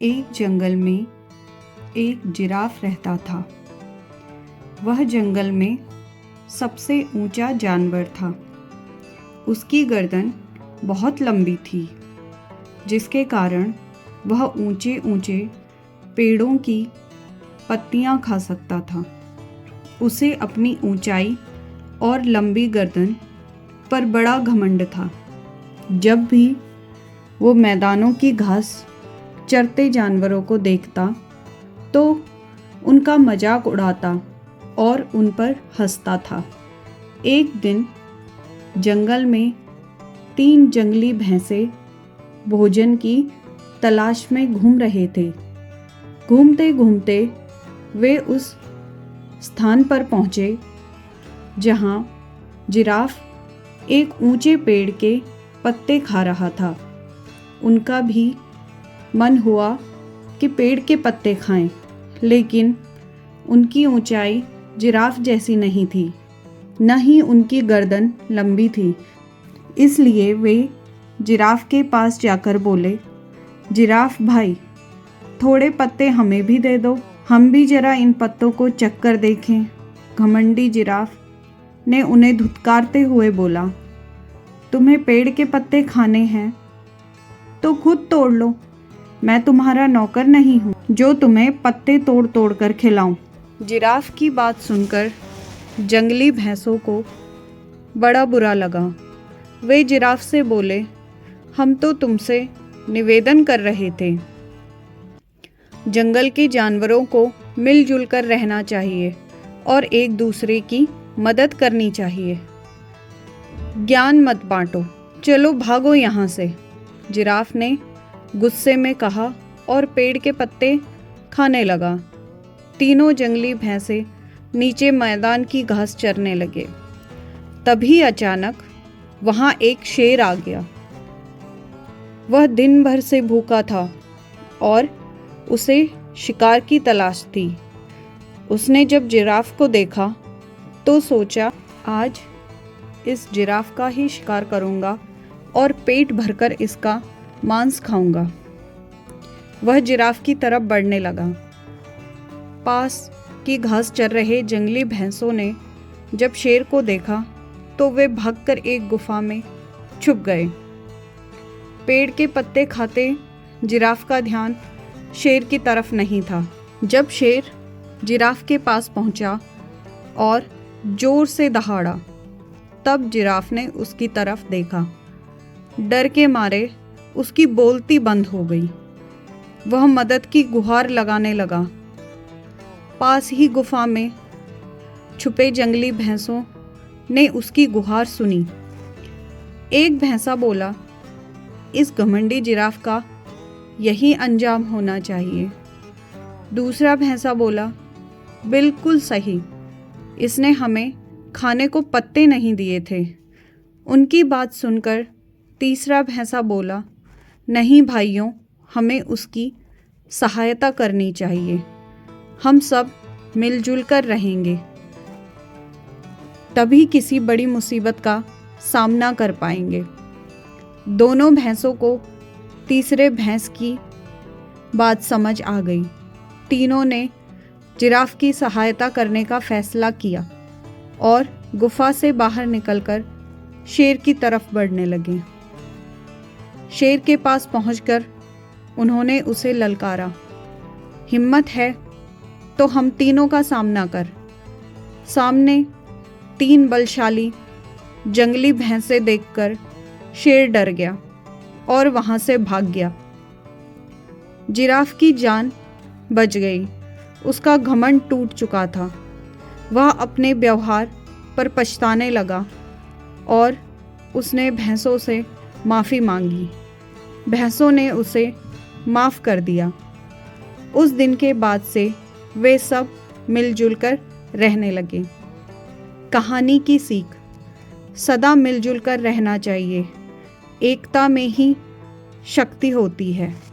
एक जंगल में एक जिराफ रहता था। वह जंगल में सबसे ऊंचा जानवर था। उसकी गर्दन बहुत लंबी थी, जिसके कारण वह ऊंचे ऊंचे पेड़ों की पत्तियां खा सकता था। उसे अपनी ऊंचाई और लंबी गर्दन पर बड़ा घमंड था। जब भी वो मैदानों की घास चरते जानवरों को देखता तो उनका मजाक उड़ाता और उन पर हंसता था। एक दिन जंगल में 3 जंगली भैंसे भोजन की तलाश में घूम रहे थे। घूमते घूमते वे उस स्थान पर पहुंचे जहां जिराफ एक ऊंचे पेड़ के पत्ते खा रहा था। उनका भी मन हुआ कि पेड़ के पत्ते खाएं, लेकिन उनकी ऊंचाई जिराफ जैसी नहीं थी, न ही उनकी गर्दन लंबी थी। इसलिए वे जिराफ के पास जाकर बोले, जिराफ भाई, थोड़े पत्ते हमें भी दे दो, हम भी जरा इन पत्तों को चख कर देखें। घमंडी जिराफ ने उन्हें धुतकारते हुए बोला, तुम्हें पेड़ के पत्ते खाने हैं तो खुद तोड़ लो। मैं तुम्हारा नौकर नहीं हूँ जो तुम्हें पत्ते तोड़ तोड़ कर खिलाऊं। जिराफ की बात सुनकर जंगली भैंसों को बड़ा बुरा लगा। वे जिराफ से बोले, हम तो तुमसे निवेदन कर रहे थे। जंगल के जानवरों को मिलजुल कर रहना चाहिए और एक दूसरे की मदद करनी चाहिए। ज्ञान मत बांटो, चलो भागो यहाँ से। जिराफ ने गुस्से में कहा और पेड़ के पत्ते खाने लगा। तीनों जंगली भैंसे नीचे मैदान की घास चरने लगे। तभी अचानक वहाँ एक शेर आ गया। वह दिन भर से भूखा था और उसे शिकार की तलाश थी। उसने जब जिराफ को देखा तो सोचा, आज इस जिराफ का ही शिकार करूंगा और पेट भरकर इसका मांस खाऊंगा। वह जिराफ की तरफ बढ़ने लगा। पास की घास चर रहे जंगली भैंसों ने जब शेर को देखा तो वे भागकर एक गुफा में छुप गए। पेड़ के पत्ते खाते जिराफ का ध्यान शेर की तरफ नहीं था। जब शेर जिराफ के पास पहुंचा और जोर से दहाड़ा, तब जिराफ ने उसकी तरफ देखा। डर के मारे उसकी बोलती बंद हो गई। वह मदद की गुहार लगाने लगा। पास ही गुफा में छुपे जंगली भैंसों ने उसकी गुहार सुनी। एक भैंसा बोला, इस घमंडी जिराफ का यही अंजाम होना चाहिए। दूसरा भैंसा बोला, बिल्कुल सही, इसने हमें खाने को पत्ते नहीं दिए थे। उनकी बात सुनकर तीसरा भैंसा बोला, नहीं भाइयों, हमें उसकी सहायता करनी चाहिए। हम सब मिलजुल कर रहेंगे, तभी किसी बड़ी मुसीबत का सामना कर पाएंगे। दोनों भैंसों को तीसरे भैंस की बात समझ आ गई। तीनों ने जिराफ की सहायता करने का फैसला किया और गुफा से बाहर निकलकर शेर की तरफ बढ़ने लगे। शेर के पास पहुंचकर उन्होंने उसे ललकारा, हिम्मत है तो हम तीनों का सामना कर। सामने 3 बलशाली जंगली भैंसे देखकर शेर डर गया और वहां से भाग गया। जिराफ की जान बच गई। उसका घमंड टूट चुका था। वह अपने व्यवहार पर पछताने लगा और उसने भैंसों से माफ़ी मांगी। भैंसों ने उसे माफ़ कर दिया। उस दिन के बाद से वे सब मिलजुल कर रहने लगे। कहानी की सीख, सदा मिलजुल कर रहना चाहिए। एकता में ही शक्ति होती है।